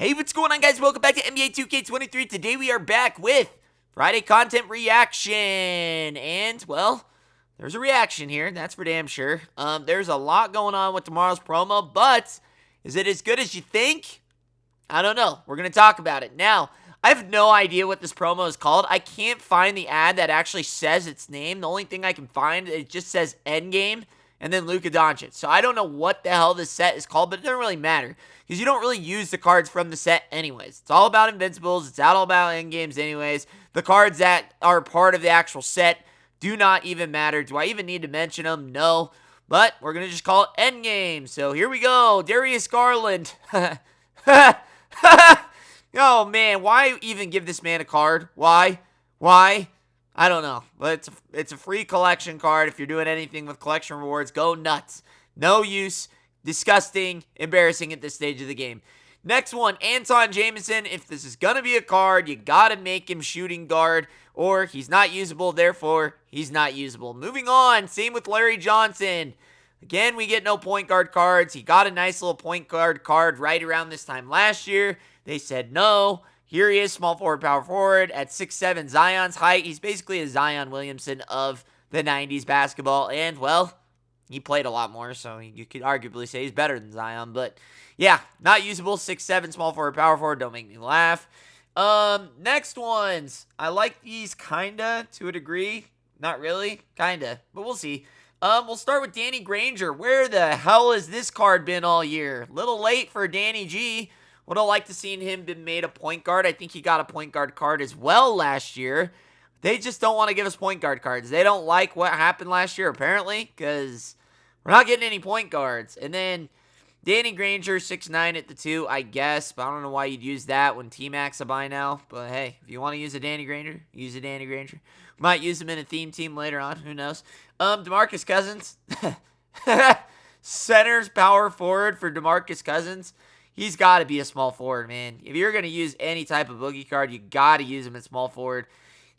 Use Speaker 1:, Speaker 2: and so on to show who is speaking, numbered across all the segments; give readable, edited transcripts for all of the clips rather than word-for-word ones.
Speaker 1: Hey, what's going on, guys? Welcome back to NBA 2K23. Today we are back with Friday content reaction. And, well, there's a reaction here. That's for damn sure. There's a lot going on with tomorrow's promo, but is it as good as you think? I don't know. We're going to talk about it. Now, I have no idea what this promo is called. I can't find the ad that actually says its name. The only thing I can find, it just says Endgame and then Luka Doncic. So I don't know what the hell this set is called, but it doesn't really matter because you don't really use the cards from the set anyways. It's all about Invincibles. It's all about Endgames anyways. The cards that are part of the actual set do not even matter. Do I even need to mention them? No. But we're going to just call it Endgame. So here we go. Darius Garland. Oh, man. Why even give this man a card? Why? I don't know. But it's a free collection card. If you're doing anything with collection rewards, go nuts. No use. Disgusting. Embarrassing at this stage of the game. Next one, Anton Jameson. If this is going to be a card, you got to make him shooting guard, or he's not usable, therefore he's not usable. Moving on, same with Larry Johnson. Again, we get no point guard cards. He got a nice little point guard card right around this time last year. They said no. Here he is, small forward, power forward at 6'7", Zion's height. He's basically a Zion Williamson of the 90s basketball, and, well, he played a lot more, so you could arguably say he's better than Zion, but yeah, not usable. 6'7", small forward, power forward. Don't make me laugh. Next ones. I like these kinda to a degree. Not really. Kinda. But we'll see. We'll start with Danny Granger. Where the hell has this card been all year? Little late for Danny G. Would have liked to seen him been made a point guard. I think he got a point guard card as well last year. They just don't want to give us point guard cards. They don't like what happened last year, apparently, because we're not getting any point guards. And then Danny Granger, 6'9" at the 2, I guess. But I don't know why you'd use that when T-Mac's a buy now. But hey, if you want to use a Danny Granger, use a Danny Granger. Might use him in a theme team later on. Who knows? DeMarcus Cousins. Center's power forward for DeMarcus Cousins. He's got to be a small forward, man. If you're going to use any type of boogie card, you got to use him at small forward.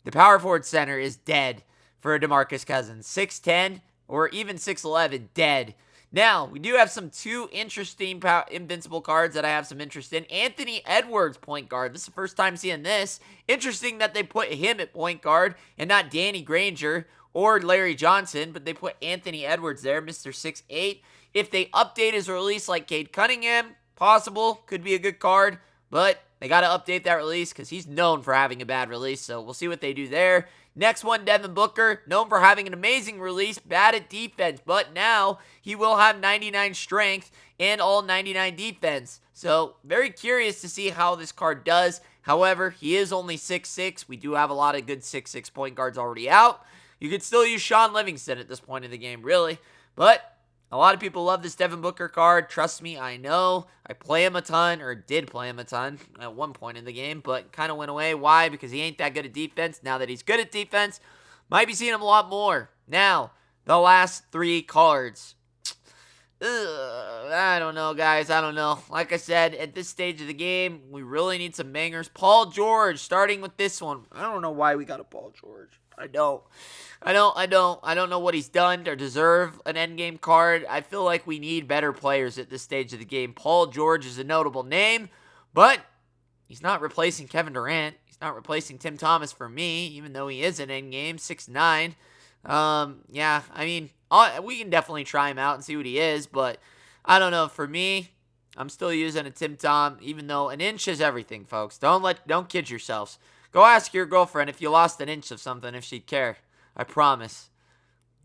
Speaker 1: The power forward center is dead for a DeMarcus Cousins. 6'10", or even 6'11", dead. Now, we do have some two interesting Invincible cards that I have some interest in. Anthony Edwards, point guard. This is the first time seeing this. Interesting that they put him at point guard and not Danny Granger or Larry Johnson, but they put Anthony Edwards there, Mr. 6'8". If they update his release like Cade Cunningham, possible, could be a good card, but they got to update that release because he's known for having a bad release, so we'll see what they do there. Next one, Devin Booker, known for having an amazing release, bad at defense, but now he will have 99 strength and all 99 defense. So, very curious to see how this card does. However, he is only 6'6". We do have a lot of good 6'6" point guards already out. You could still use Sean Livingston at this point in the game, really, but a lot of people love this Devin Booker card. Trust me, I know. I play him a ton, or did play him a ton at one point in the game, but kind of went away. Why? Because he ain't that good at defense. Now that he's good at defense, might be seeing him a lot more. Now, the last three cards. I don't know, guys. I don't know. Like I said, at this stage of the game, we really need some bangers. Paul George, starting with this one. I don't know why we got a Paul George. I don't know what he's done to deserve an endgame card. I feel like we need better players at this stage of the game. Paul George is a notable name, but he's not replacing Kevin Durant. He's not replacing Tim Thomas for me, even though he is an endgame, 6'9". Yeah, I mean, we can definitely try him out and see what he is, but I don't know. For me, I'm still using a Tim Tom, even though an inch is everything, folks. Don't kid yourselves. Go ask your girlfriend if you lost an inch of something, if she'd care. I promise.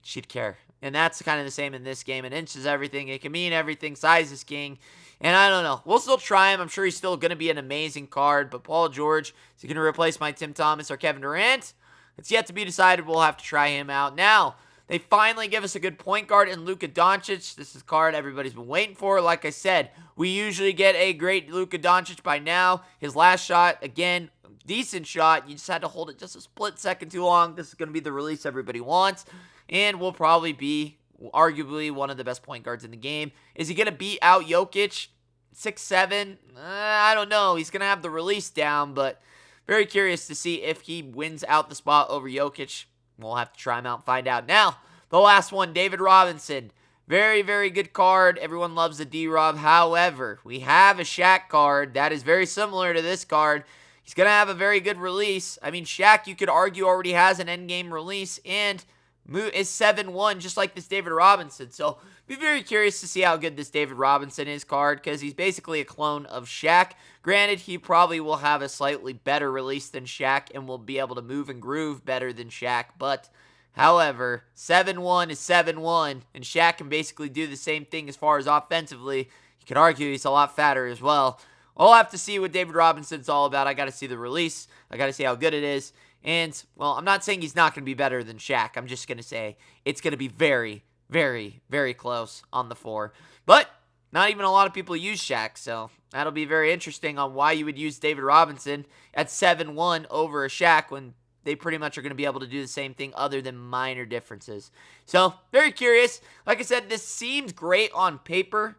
Speaker 1: She'd care. And that's kind of the same in this game. An inch is everything. It can mean everything. Size is king. And I don't know. We'll still try him. I'm sure he's still going to be an amazing card. But Paul George, is he going to replace my Tim Thomas or Kevin Durant? It's yet to be decided. We'll have to try him out. Now, they finally give us a good point guard in Luka Doncic. This is a card everybody's been waiting for. Like I said, we usually get a great Luka Doncic by now. His last shot, again, decent shot. You just had to hold it just a split second too long. This is going to be the release everybody wants, and will probably be arguably one of the best point guards in the game. Is he going to beat out Jokic? 6'7"? I don't know. He's going to have the release down, but very curious to see if he wins out the spot over Jokic. We'll have to try him out and find out. Now, the last one, David Robinson. Very, very good card. Everyone loves the D-Rob. However, we have a Shaq card that is very similar to this card. He's going to have a very good release. I mean, Shaq, you could argue, already has an endgame release and is 7-1, just like this David Robinson. So, be very curious to see how good this David Robinson is card, because he's basically a clone of Shaq. Granted, he probably will have a slightly better release than Shaq and will be able to move and groove better than Shaq. But, however, 7-1 is 7-1, and Shaq can basically do the same thing as far as offensively. You could argue he's a lot fatter as well. I'll have to see what David Robinson's all about. I got to see the release. I got to see how good it is. And, well, I'm not saying he's not going to be better than Shaq. I'm just going to say it's going to be very, very, very close on the 4. But not even a lot of people use Shaq, so that'll be very interesting on why you would use David Robinson at 7-1 over a Shaq when they pretty much are going to be able to do the same thing other than minor differences. So, very curious. Like I said, this seems great on paper,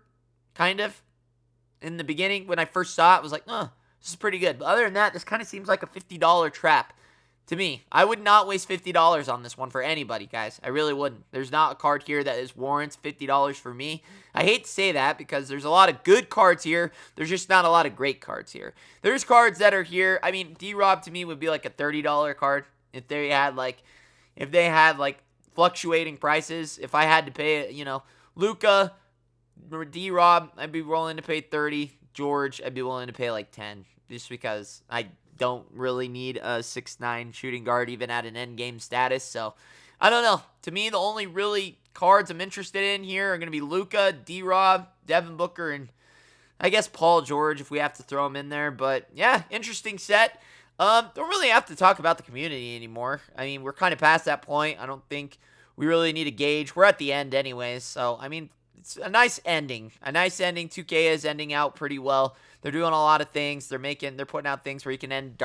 Speaker 1: kind of. In the beginning, when I first saw it, I was like, this is pretty good. But other than that, this kind of seems like a $50 trap to me. I would not waste $50 on this one for anybody, guys. I really wouldn't. There's not a card here that warrants $50 for me. I hate to say that because there's a lot of good cards here. There's just not a lot of great cards here. There's cards that are here. I mean, D-Rob to me would be like a $30 card if they had like fluctuating prices. If I had to pay, Luka, D-Rob, I'd be willing to pay 30. George, I'd be willing to pay like 10, just because I don't really need a 6'9" shooting guard even at an endgame status. So, I don't know. To me, the only really cards I'm interested in here are going to be Luka, D-Rob, Devin Booker, and I guess Paul George if we have to throw him in there. But, yeah, interesting set. Don't really have to talk about the community anymore. I mean, we're kind of past that point. I don't think we really need a gauge. We're at the end anyways. So, I mean, it's a nice ending. 2K is ending out pretty well. They're doing a lot of things. They're putting out things where you can end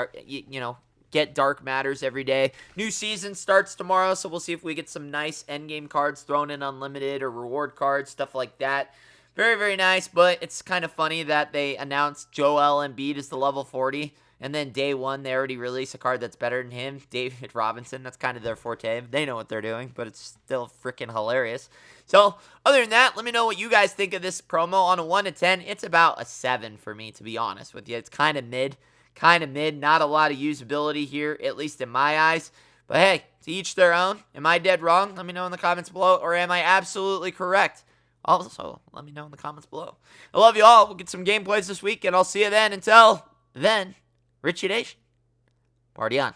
Speaker 1: get dark matters every day. New season starts tomorrow, so we'll see if we get some nice endgame cards thrown in unlimited or reward cards, stuff like that. Very, very nice, but it's kind of funny that they announced Joel Embiid is the level 40, and then day one they already released a card that's better than him, David Robinson. That's kind of their forte. They know what they're doing, but it's still freaking hilarious. So, other than that, let me know what you guys think of this promo. On a 1 to 10, it's about a 7 for me, to be honest with you. It's kind of mid. Not a lot of usability here, at least in my eyes. But hey, to each their own. Am I dead wrong? Let me know in the comments below. Or am I absolutely correct? Also, let me know in the comments below. I love you all. We'll get some gameplays this week, and I'll see you then. Until then, Richie Nation, party on.